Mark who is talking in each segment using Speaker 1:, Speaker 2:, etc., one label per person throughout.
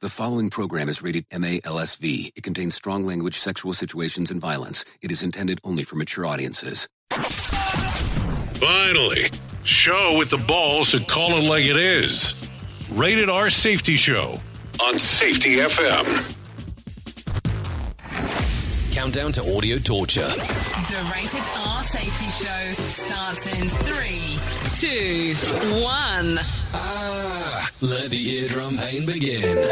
Speaker 1: The following program is rated MA-LSV. It contains strong language, sexual situations, and violence. It is intended only for mature audiences.
Speaker 2: Finally, show with the balls to call it like it is. Rated R Safety Show on Safety FM.
Speaker 3: Countdown to audio torture.
Speaker 4: The Rated R Safety Show starts in 3, 2, 1.
Speaker 3: Let the eardrum pain begin.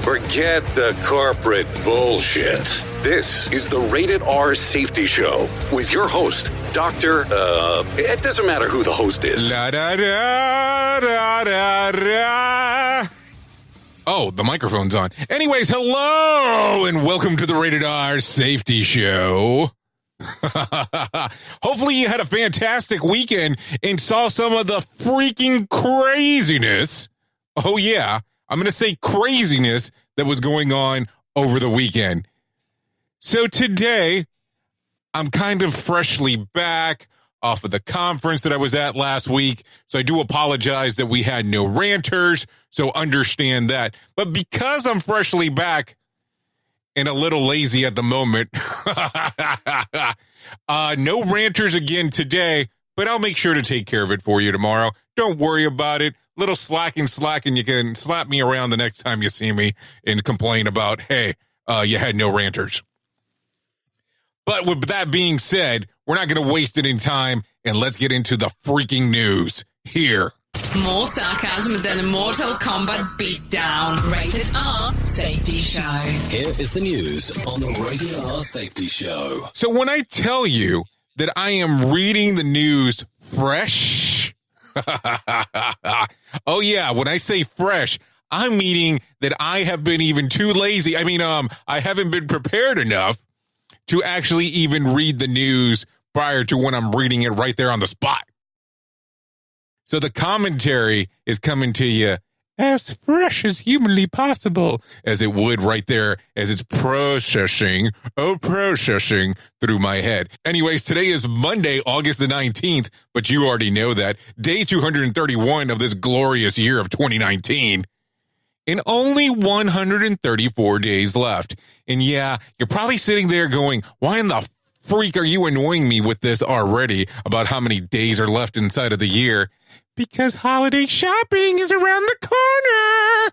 Speaker 2: Forget the corporate bullshit. This is the Rated R Safety Show with your host, Dr. It doesn't matter who the host is.
Speaker 5: La, da, da, da, da, da. Oh, the microphone's on. Anyways, hello and welcome to the Rated R Safety Show. Hopefully you had a fantastic weekend and saw some of the freaking craziness. Oh yeah, I'm going to say craziness that was going on over the weekend. So today, I'm kind of freshly back off of the conference that I was at last week. So I do apologize that we had no ranters. So understand that. But because I'm freshly back and a little lazy at the moment, no ranters again today, but I'll make sure to take care of it for you tomorrow. Don't worry about it. Little slacking. You can slap me around the next time you see me and complain about, hey, you had no ranters. But with that being said, we're not going to waste any time, and let's get into the freaking news here.
Speaker 4: More sarcasm than a Mortal Kombat beatdown. Rated R Safety Show.
Speaker 3: Here is the news on the Rated R Safety Show.
Speaker 5: So when I tell you that I am reading the news fresh, oh yeah, when I say fresh, I'm meaning that I have been even too lazy. I haven't been prepared enough to actually even read the news prior to when I'm reading it right there on the spot. So the commentary is coming to you as fresh as humanly possible, as it would right there as it's processing through my head. Anyways, today is Monday, August the 19th, but you already know that. Day 231 of this glorious year of 2019. And only 134 days left. And yeah, you're probably sitting there going, why in the freak are you annoying me with this already about how many days are left inside of the year? Because holiday shopping is around the corner.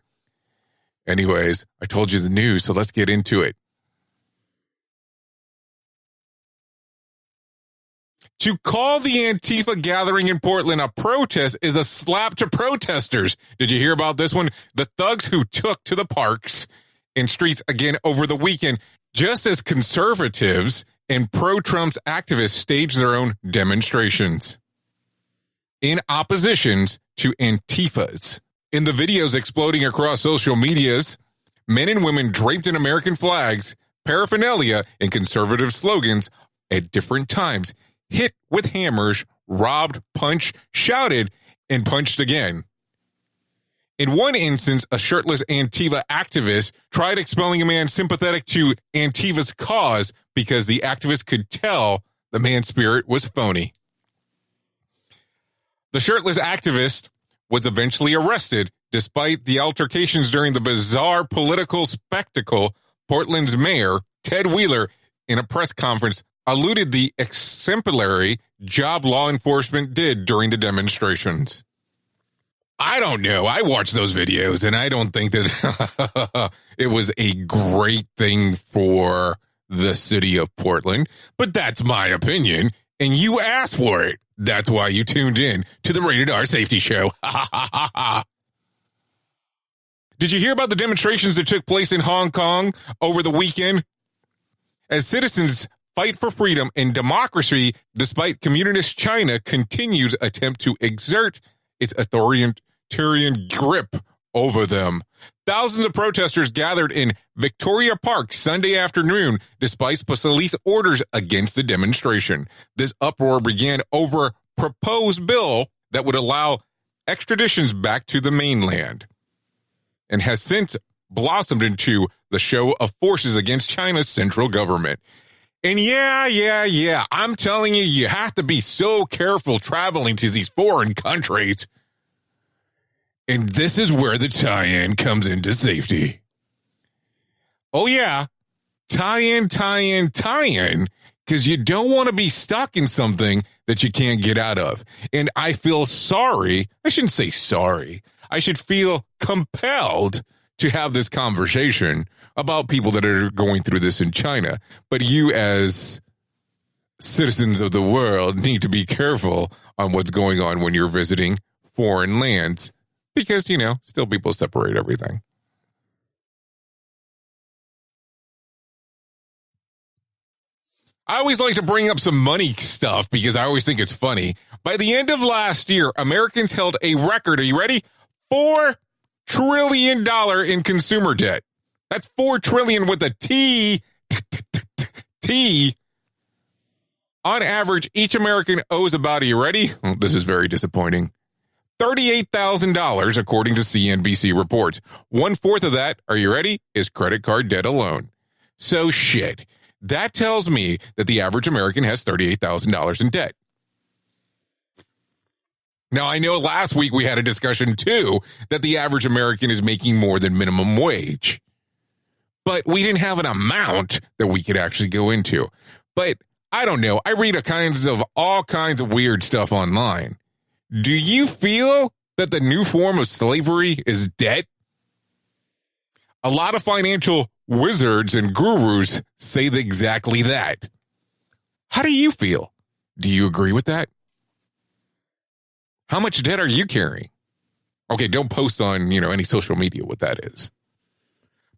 Speaker 5: Anyways, I told you the news, so let's get into it. To call the Antifa gathering in Portland a protest is a slap to protesters. Did you hear about this one? The thugs who took to the parks and streets again over the weekend, just as conservatives and pro-Trump's activists staged their own demonstrations in opposition to Antifas. In the videos exploding across social medias, men and women draped in American flags, paraphernalia, and conservative slogans at different times hit with hammers, robbed, punched, shouted, and punched again. In one instance, a shirtless Antifa activist tried expelling a man sympathetic to Antifa's cause because the activist could tell the man's spirit was phony. The shirtless activist was eventually arrested despite the altercations during the bizarre political spectacle. Portland's mayor, Ted Wheeler, in a press conference, alluded the exemplary job law enforcement did during the demonstrations. I don't know. I watched those videos, and I don't think that it was a great thing for the city of Portland, but that's my opinion, and you asked for it. That's why you tuned in to the Rated R Safety Show. Did you hear about the demonstrations that took place in Hong Kong over the weekend? As citizens fight for freedom and democracy, despite communist China continues attempt to exert its authoritarian grip over them. Thousands of protesters gathered in Victoria Park Sunday afternoon despite police orders against the demonstration. This uproar began over a proposed bill that would allow extraditions back to the mainland and has since blossomed into the show of forces against China's central government. And yeah, I'm telling you, you have to be so careful traveling to these foreign countries. And this is where the tie-in comes into safety. Oh, yeah. Tie-in, because you don't want to be stuck in something that you can't get out of. And I feel sorry. I shouldn't say sorry. I should feel compelled to have this conversation about people that are going through this in China. But you, as citizens of the world, need to be careful on what's going on when you're visiting foreign lands because, still people separate everything. I always like to bring up some money stuff because I always think it's funny. By the end of last year, Americans held a record, are you ready? $4 trillion in consumer debt. That's 4 trillion with a T. T. On average, each American owes about, are you ready? Well, this is very disappointing. $38,000, according to CNBC reports. 1/4 of that, are you ready, is credit card debt alone. So shit. That tells me that the average American has $38,000 in debt. Now, I know last week we had a discussion, too, that the average American is making more than minimum wage. But we didn't have an amount that we could actually go into. But I don't know. I read all kinds of weird stuff online. Do you feel that the new form of slavery is debt? A lot of financial wizards and gurus say exactly that. How do you feel? Do you agree with that? How much debt are you carrying? Okay, don't post on, any social media what that is.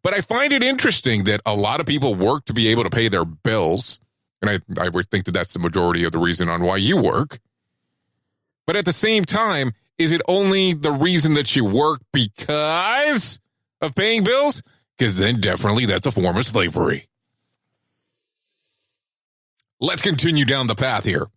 Speaker 5: But I find it interesting that a lot of people work to be able to pay their bills. And I would think that that's the majority of the reason on why you work. But at the same time, is it only the reason that you work because of paying bills? Because then definitely that's a form of slavery. Let's continue down the path here.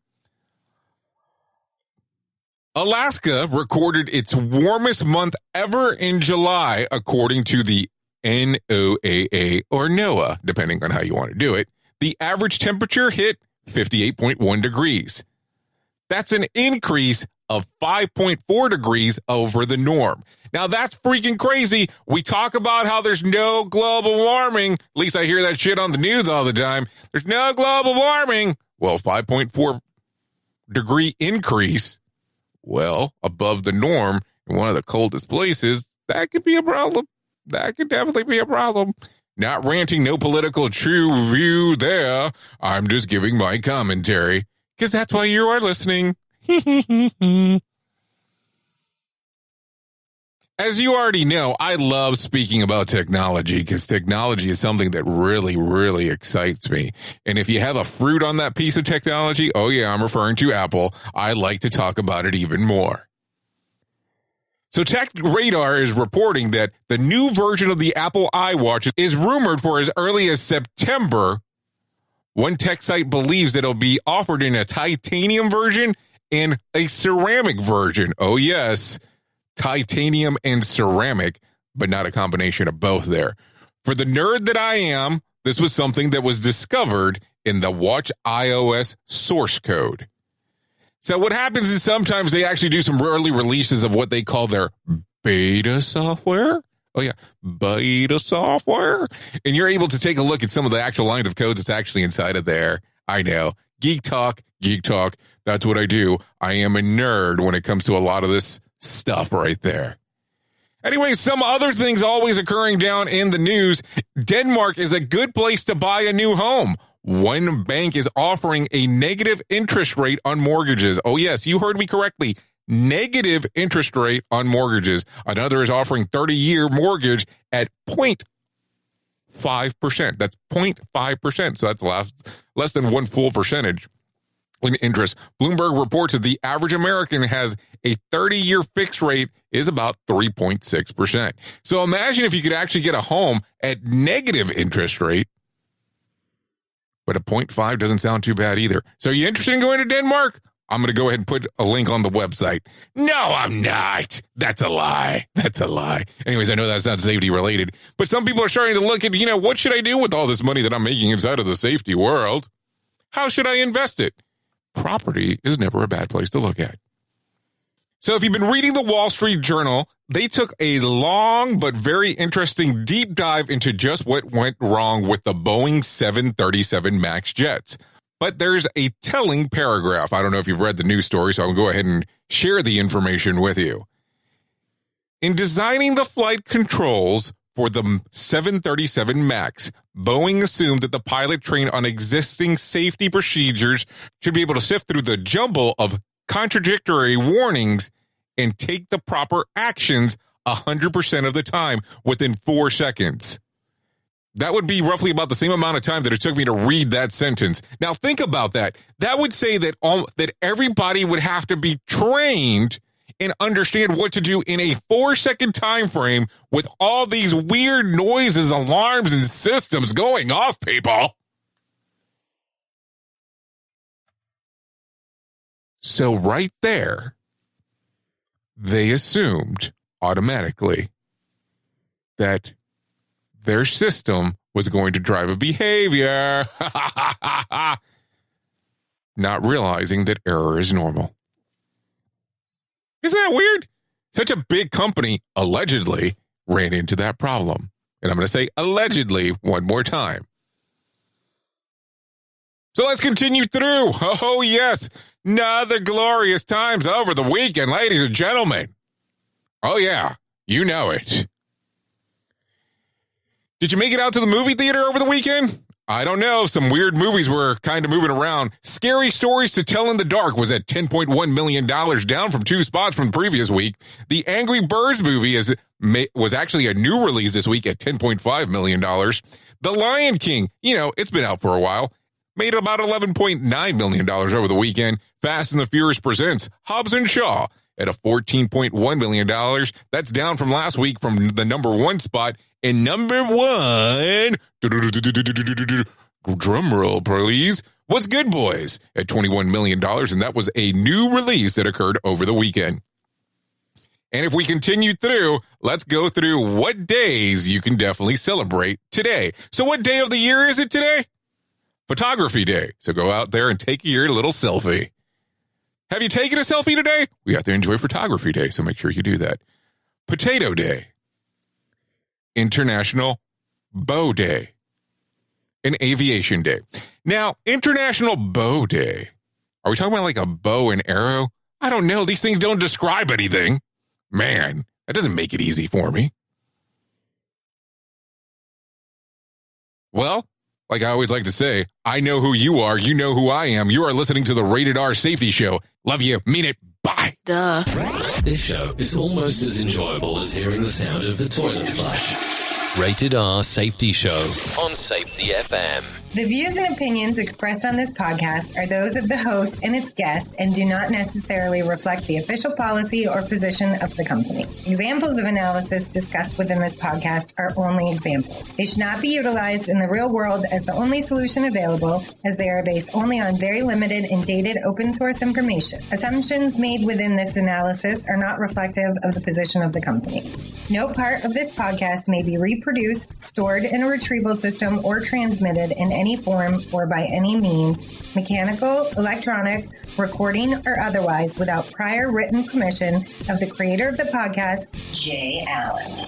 Speaker 5: Alaska recorded its warmest month ever in July, according to the NOAA or NOAA, depending on how you want to do it. The average temperature hit 58.1 degrees. That's an increase of 5.4 degrees over the norm. Now, that's freaking crazy. We talk about how there's no global warming. At least I hear that shit on the news all the time. There's no global warming. Well, 5.4 degree increase, well, above the norm in one of the coldest places, that could be a problem. That could definitely be a problem. Not ranting, no political true view there. I'm just giving my commentary because that's why you are listening. As you already know, I love speaking about technology because technology is something that really, really excites me. And if you have a fruit on that piece of technology, oh yeah, I'm referring to Apple, I like to talk about it even more. So Tech Radar is reporting that the new version of the Apple iWatch is rumored for as early as September. One tech site believes that it'll be offered in a titanium version and a ceramic version. Oh yes, titanium and ceramic, but not a combination of both there. For the nerd that I am, this was something that was discovered in the Watch iOS source code. So what happens is sometimes they actually do some early releases of what they call their beta software. Oh yeah, beta software. And you're able to take a look at some of the actual lines of code that's actually inside of there. I know. Geek talk. That's what I do. I am a nerd when it comes to a lot of this stuff right there. Anyway, some other things always occurring down in the news. Denmark is a good place to buy a new home. One bank is offering a negative interest rate on mortgages. Oh, yes, you heard me correctly. Negative interest rate on mortgages. Another is offering 30-year mortgage at 0.5%. That's 0.5%. So that's less than one full percentage in interest. Bloomberg reports that the average American has a 30-year fixed rate is about 3.6%. So imagine if you could actually get a home at negative interest rate. But a 0.5 doesn't sound too bad either. So you interested in going to Denmark? I'm going to go ahead and put a link on the website. No, I'm not. That's a lie. Anyways, I know that's not safety related. But some people are starting to look at, what should I do with all this money that I'm making inside of the safety world? How should I invest it? Property is never a bad place to look at. So if you've been reading the Wall Street Journal, they took a long but very interesting deep dive into just what went wrong with the Boeing 737 MAX jets. But there's a telling paragraph. I don't know if you've read the news story, so I'll go ahead and share the information with you. In designing the flight controls for the 737 MAX, Boeing assumed that the pilot trained on existing safety procedures should be able to sift through the jumble of contradictory warnings and take the proper actions 100% of the time within 4 seconds. That would be roughly about the same amount of time that it took me to read that sentence. Now think about that. That would say that that everybody would have to be trained and understand what to do in a 4-second time frame with all these weird noises, alarms, and systems going off, people. So right there, they assumed automatically that their system was going to drive a behavior, not realizing that error is normal. Isn't that weird? Such a big company allegedly ran into that problem. And I'm going to say allegedly one more time. So let's continue through. Oh, yes. Another glorious times over the weekend, ladies and gentlemen. Oh, yeah. You know it. Did you make it out to the movie theater over the weekend? I don't know. Some weird movies were kind of moving around. Scary Stories to Tell in the Dark was at $10.1 million, down from 2 spots from the previous week. The Angry Birds movie was actually a new release this week at $10.5 million. The Lion King, it's been out for a while, made about $11.9 million over the weekend. Fast and the Furious presents Hobbs and Shaw at a $14.1 million. That's down from last week from the number 1 spot. And number 1, drum roll, please, was Good Boys at $21 million. And that was a new release that occurred over the weekend. And if we continue through, let's go through what days you can definitely celebrate today. So what day of the year is it today? Photography Day. So go out there and take your little selfie. Have you taken a selfie today? We have to enjoy Photography Day, so make sure you do that. Potato Day. International Bow Day. And Aviation Day. Now, International Bow Day. Are we talking about like a bow and arrow? I don't know. These things don't describe anything. Man, that doesn't make it easy for me. Well, like I always like to say, I know who you are. You know who I am. You are listening to the Rated R Safety Show. Love you. Mean it. Bye.
Speaker 4: Duh.
Speaker 3: This show is almost as enjoyable as hearing the sound of the toilet flush. Rated R Safety Show on Safety FM.
Speaker 6: The views and opinions expressed on this podcast are those of the host and its guest and do not necessarily reflect the official policy or position of the company. Examples of analysis discussed within this podcast are only examples. They should not be utilized in the real world as the only solution available, as they are based only on very limited and dated open source information. Assumptions made within this analysis are not reflective of the position of the company. No part of this podcast may be reproduced, stored in a retrieval system, or transmitted in any form or by any means, mechanical, electronic, recording, or otherwise, without prior written permission of the creator of the podcast, Jay Allen.